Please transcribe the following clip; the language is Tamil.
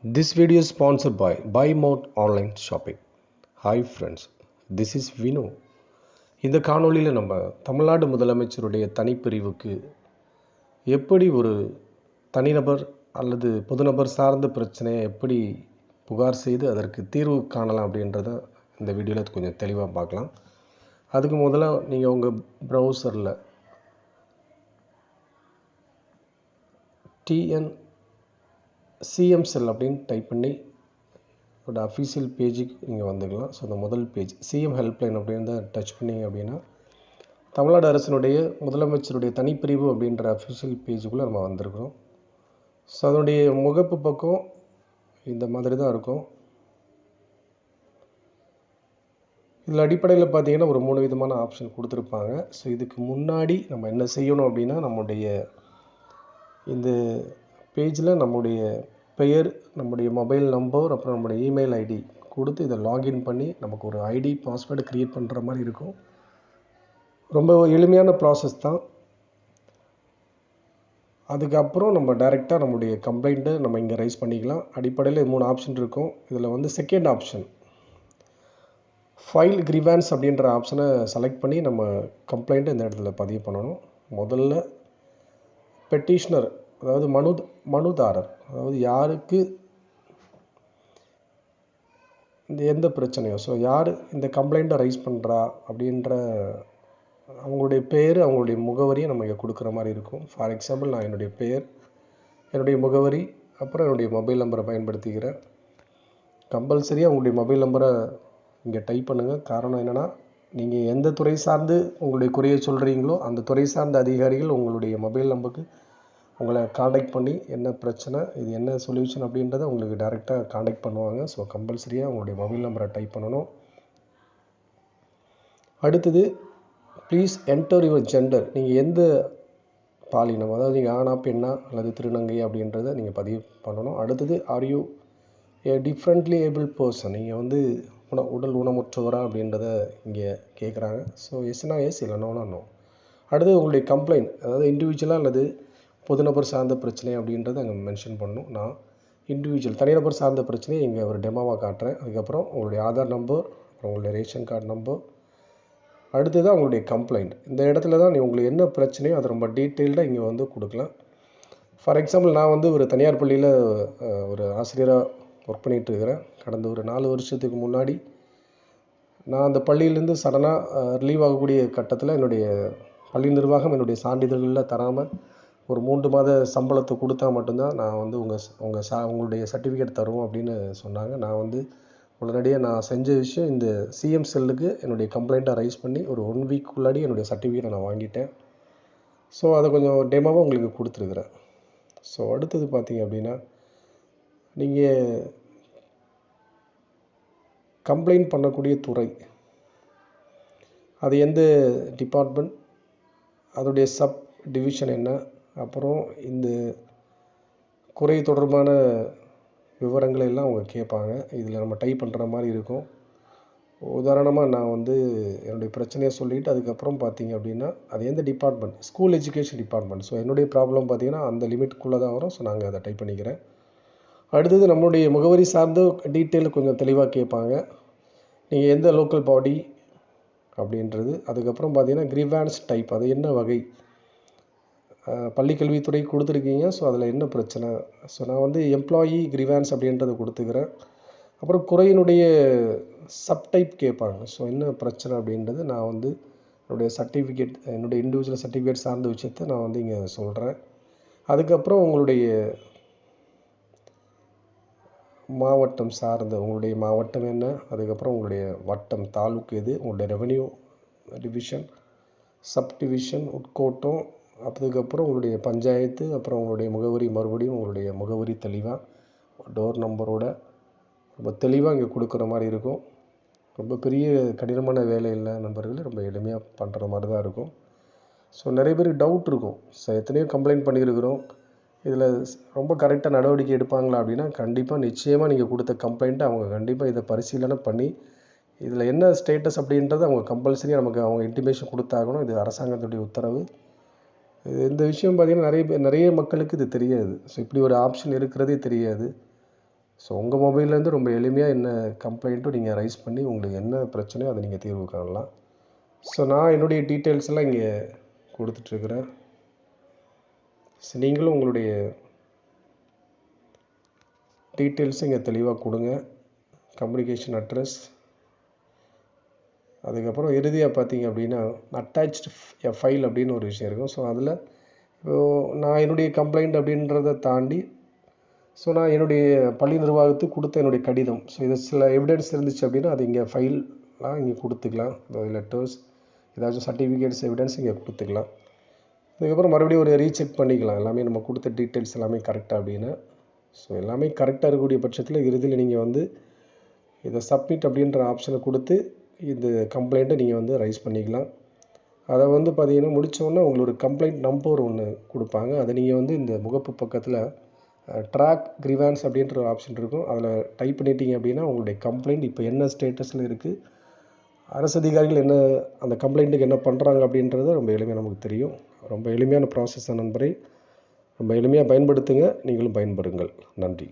This video is sponsored by Buy More Online Shopping. Hi friends, this is Vinu. இந்த காணொளியில் நம்ம தமிழ்நாடு முதலமைச்சருடைய தனிப்பிரிவுக்கு எப்படி ஒரு தனிநபர் அல்லது பொதுநபர் சார்ந்த பிரச்சனையை எப்படி புகார் செய்து அதற்கு தீர்வு காணலாம் அப்படின்றத இந்த வீடியோவில் கொஞ்சம் தெளிவாக பார்க்கலாம். அதுக்கு முதல்ல நீங்கள் உங்கள் ப்ரௌசரில் CM Cell அப்படின்னு டைப் பண்ணி ஒரு அஃபீஷியல் பேஜுக்கு நீங்கள் வந்துக்கலாம். ஸோ அந்த முதல் பேஜ் சிஎம் ஹெல்ப்லைன் அப்படின்னு டச் பண்ணிங்க அப்படின்னா தமிழ்நாடு அரசினுடைய முதலமைச்சருடைய தனிப்பிரிவு அப்படின்ற அஃபிஷியல் பேஜுக்குள்ளே நம்ம வந்திருக்கிறோம். ஸோ அதனுடைய முகப்பு பக்கம் இந்த மாதிரி தான் இருக்கும். இதில் அடிப்படையில் பார்த்தீங்கன்னா ஒரு 3 விதமான ஆப்ஷன் கொடுத்துருப்பாங்க. ஸோ இதுக்கு முன்னாடி நம்ம என்ன செய்யணும் அப்படின்னா நம்முடைய இந்த பேஜில் நம்முடைய பெயர், நம்முடைய மொபைல் நம்பர், அப்புறம் நம்முடைய இமெயில் ஐடி கொடுத்து இதை லாகின் பண்ணி நமக்கு ஒரு ஐடி பாஸ்வேர்டு க்ரியேட் பண்ணுற மாதிரி இருக்கும். ரொம்ப எளிமையான ப்ராசஸ் தான். அதுக்கப்புறம் நம்ம டைரெக்டாக நம்முடைய கம்ப்ளைண்ட்டை நம்ம இங்கே ரைஸ் பண்ணிக்கலாம். அடிப்படையில் 3 ஆப்ஷன் இருக்கும். இதில் செகண்ட் ஆப்ஷன் ஃபைல் கிரிவான்ஸ் அப்படின்ற ஆப்ஷனை செலக்ட் பண்ணி நம்ம கம்ப்ளைண்ட்டை இந்த இடத்துல பதிவு பண்ணணும். முதல்ல பெட்டிஷனர், அதாவது மனுதாரர், அதாவது யாருக்கு இந்த எந்த பிரச்சனையோ, ஸோ யார் இந்த கம்ப்ளைண்ட்டை ரைஸ் பண்ணுறா அப்படின்ற அவங்களுடைய பேர், அவங்களுடைய முகவரியை நம்ம இங்கே கொடுக்குற மாதிரி இருக்கும். ஃபார் எக்ஸாம்பிள் நான் என்னுடைய பெயர், என்னுடைய முகவரி, அப்புறம் என்னுடைய மொபைல் நம்பரை பயன்படுத்திக்கிறேன். கம்பல்சரியாக உங்களுடைய மொபைல் நம்பரை இங்கே டைப் பண்ணுங்கள். காரணம் என்னென்னா, நீங்கள் எந்த துறை சார்ந்து உங்களுடைய குறையை சொல்கிறீங்களோ அந்த துறை சார்ந்த அதிகாரிகள் உங்களுடைய மொபைல் நம்பருக்கு உங்களை காண்டாக்ட் பண்ணி என்ன பிரச்சனை, இது என்ன சொல்யூஷன் அப்படின்றத உங்களுக்கு டைரெக்டாக காண்டாக்ட் பண்ணுவாங்க. ஸோ கம்பல்சரியாக உங்களுடைய மொபைல் நம்பரை டைப் பண்ணணும். அடுத்தது ப்ளீஸ் என்டர் யுவர் ஜெண்டர். நீங்கள் எந்த பாலினம், அதாவது நீங்கள் ஆணா பெண்ணா அல்லது திருநங்கை அப்படின்றத நீங்கள் பதிவு பண்ணணும். அடுத்தது are you A differently able person, நீங்கள் உடல் ஊனமுற்றவரா அப்படின்றத இங்கே கேட்குறாங்க. ஸோ எஸ்னா எஸ், இல்லை நோனா நோ. அடுத்தது உங்களுடைய கம்ப்ளைண்ட், அதாவது இண்டிவிஜுவலாக அல்லது பொதுநபர் சார்ந்த பிரச்சனை அப்படின்றத அங்கே மென்ஷன் பண்ணணும். நான் இண்டிவிஜுவல் தனிநபர் சார்ந்த பிரச்சனையை இங்கே ஒரு டெமோவாக காட்டுறேன். அதுக்கப்புறம் உங்களுடைய ஆதார் நம்பர், அப்புறம் உங்களுடைய ரேஷன் கார்டு நம்பர், அடுத்தது தான் உங்களுடைய கம்ப்ளைண்ட். இந்த இடத்துல தான் உங்களுக்கு என்ன பிரச்சனையோ அதை ரொம்ப டீட்டெயில்டாக இங்கே கொடுக்கலாம். ஃபார் எக்ஸாம்பிள் நான் ஒரு தனியார் பள்ளியில் ஒரு ஆசிரியராக ஒர்க் பண்ணிகிட்டு இருக்கிறேன். கடந்த ஒரு 4 வருஷத்துக்கு முன்னாடி நான் அந்த பள்ளியிலேருந்து சடனாக ரிலீவ் ஆகக்கூடிய கட்டத்தில் என்னுடைய பள்ளி நிர்வாகம் என்னுடைய சான்றிதழ்களில் தராமல் ஒரு 3 மாத சம்பளத்தை கொடுத்தா மட்டும்தான் நான் உங்களுடைய சர்டிஃபிகேட் தருவோம் அப்படின்னு சொன்னாங்க. நான் உடனடியாக நான் செஞ்ச விஷயம், இந்த சிஎம் செல்லுக்கு என்னுடைய கம்ப்ளைண்ட்டை ரைஸ் பண்ணி ஒரு 1 வீக்குள்ளாடி என்னுடைய சர்டிஃபிகேட்டை நான் வாங்கிட்டேன். ஸோ அதை கொஞ்சம் டெமோவாக உங்களுக்கு கொடுத்துருக்குறேன். ஸோ அடுத்தது பார்த்தீங்க அப்படின்னா, நீங்கள் கம்ப்ளைண்ட் பண்ணக்கூடிய துறை, அது எந்த டிபார்ட்மெண்ட், அதோடைய சப் டிவிஷன் என்ன, அப்புறம் இந்த குறை தொடர்பான விவரங்களை எல்லாம் அவங்க கேட்பாங்க. இதில் நம்ம டைப் பண்ணுற மாதிரி இருக்கும். உதாரணமாக நான் என்னுடைய பிரச்சனையை சொல்லிவிட்டு அதுக்கப்புறம் பார்த்தீங்க அப்படின்னா அது எந்த department, school education department. So என்னுடைய ப்ராப்ளம் பார்த்தீங்கன்னா அந்த லிமிட்டுக்குள்ளே தான் வரும். ஸோ நாங்கள் அதை டைப் பண்ணிக்கிறேன். அடுத்தது நம்மளுடைய முகவரி சார்ந்த டீட்டெயில் கொஞ்சம் தெளிவாக கேட்பாங்க. நீங்கள் எந்த லோக்கல் பாடி அப்படின்றது. அதுக்கப்புறம் பார்த்தீங்கன்னா கிரிவான்ஸ் டைப், அது என்ன வகை, பள்ளிக்கல்வித்துறை கொடுத்துருக்கீங்க. ஸோ அதில் என்ன பிரச்சனை. ஸோ நான் எம்ப்ளாயி கிரிவான்ஸ் அப்படின்றத கொடுத்துக்கிறேன். அப்புறம் குறையினுடைய சப்டைப் கேட்பாங்க. ஸோ என்ன பிரச்சனை அப்படின்றது நான் என்னுடைய சர்டிஃபிகேட், என்னுடைய இண்டிவிஜுவல் சர்டிஃபிகேட் சார்ந்த விஷயத்தை நான் இங்கே சொல்கிறேன். அதுக்கப்புறம் உங்களுடைய மாவட்டம் சார்ந்த, உங்களுடைய மாவட்டம் என்ன, அதுக்கப்புறம் உங்களுடைய வட்டம், தாலுக்கு எது, உங்களுடைய ரெவென்யூ டிவிஷன், சப் டிவிஷன், உட்கோட்டம், அதுக்கப்புறம் உங்களுடைய பஞ்சாயத்து, அப்புறம் உங்களுடைய முகவரி, மறுபடியும் உங்களுடைய முகவரி தெளிவாக டோர் நம்பரோட ரொம்ப தெளிவாக இங்கே கொடுக்குற மாதிரி இருக்கும். ரொம்ப பெரிய கடினமான வேலை இல்லை நண்பர்கள், ரொம்ப எளிமையாக பண்ணுற மாதிரி தான் இருக்கும். ஸோ நிறைய பேருக்கு டவுட் இருக்கும், ஸோ எத்தனையோ கம்ப்ளைண்ட் பண்ணியிருக்கிறோம், இதில் ரொம்ப கரெக்டாக நடவடிக்கை எடுப்பாங்களா அப்படின்னா, கண்டிப்பாக நிச்சயமாக நீங்கள் கொடுத்த கம்ப்ளைண்ட்டை அவங்க கண்டிப்பாக இதை பரிசீலனை பண்ணி இதில் என்ன ஸ்டேட்டஸ் அப்படின்றத அவங்க கம்பல்சரியாக நமக்கு அவங்க இன்டிமேஷன் கொடுத்தாகணும். இது அரசாங்கத்துடைய உத்தரவு. இந்த விஷயம் பார்த்திங்கன்னா நிறைய மக்களுக்கு இது தெரியாது. ஸோ இப்படி ஒரு ஆப்ஷன் இருக்கிறதே தெரியாது. ஸோ உங்கள் மொபைல்லேருந்து ரொம்ப எளிமையாக என்ன கம்ப்ளைண்ட்டும் நீங்கள் ரைஸ் பண்ணி உங்களுக்கு என்ன பிரச்சனையோ அதை நீங்கள் தீர்வு காணலாம். ஸோ நான் என்னுடைய டீட்டெயில்ஸ் எல்லாம் இங்கே கொடுத்துட்ருக்குறேன். ஸோ நீங்களும் உங்களுடைய டீட்டெயில்ஸும் இங்கே தெளிவாக கொடுங்க. கம்யூனிகேஷன் அட்ரஸ், அதுக்கப்புறம் இறுதியாக பார்த்தீங்க அப்படின்னா அட்டாச்டு ஃபைல் அப்படின்னு ஒரு விஷயம் இருக்கும். ஸோ அதில் நான் என்னுடைய கம்ப்ளைண்ட் அப்படின்றத தாண்டி ஸோ நான் என்னுடைய பள்ளி நிர்வாகத்துக்கு கொடுத்த என்னுடைய கடிதம், ஸோ இது சில எவிடன்ஸ் இருந்துச்சு அப்படின்னா அது இங்கே ஃபைல்லாம் இங்கே கொடுத்துக்கலாம். லெட்டர்ஸ், ஏதாச்சும் சர்டிஃபிகேட்ஸ், எவிடன்ஸ் இங்கே கொடுத்துக்கலாம். அதுக்கப்புறம் மறுபடியும் ஒரு ரீசெக் பண்ணிக்கலாம் எல்லாமே நம்ம கொடுத்த டீட்டெயில்ஸ் எல்லாமே கரெக்டாக அப்படின்னு. ஸோ எல்லாமே கரெக்டாக இருக்கக்கூடிய பட்சத்தில் இறுதியில் நீங்கள் வந்து இதை சப்மிட் அப்படின்ற ஆப்ஷனை கொடுத்து இந்த கம்ப்ளைண்ட்டை நீங்கள் வந்து ரைஸ் பண்ணிக்கலாம். அதை வந்து பார்த்தீங்கன்னா முடித்தோடனே உங்களுக்கு ஒரு கம்ப்ளைண்ட் நம்பர் ஒன்று கொடுப்பாங்க. அதை நீங்கள் வந்து இந்த முகப்பு பக்கத்தில் ட்ராக் கிரிவான்ஸ் அப்படின்ற ஒரு ஆப்ஷன் இருக்கும். அதில் டைப் பண்ணிட்டீங்க அப்படின்னா உங்களுடைய கம்ப்ளைண்ட் இப்போ என்ன ஸ்டேட்டஸில் இருக்குது, அரசு அதிகாரிகள் என்ன அந்த கம்ப்ளைண்ட்டுக்கு என்ன பண்ணுறாங்க அப்படின்றது ரொம்ப எளிமையாக நமக்கு தெரியும். ரொம்ப எளிமையான ப்ராசஸ் தான் நண்பரே. ரொம்ப எளிமையாக பயன்படுத்துங்க, நீங்களும் பயன்படுங்கள். நன்றி.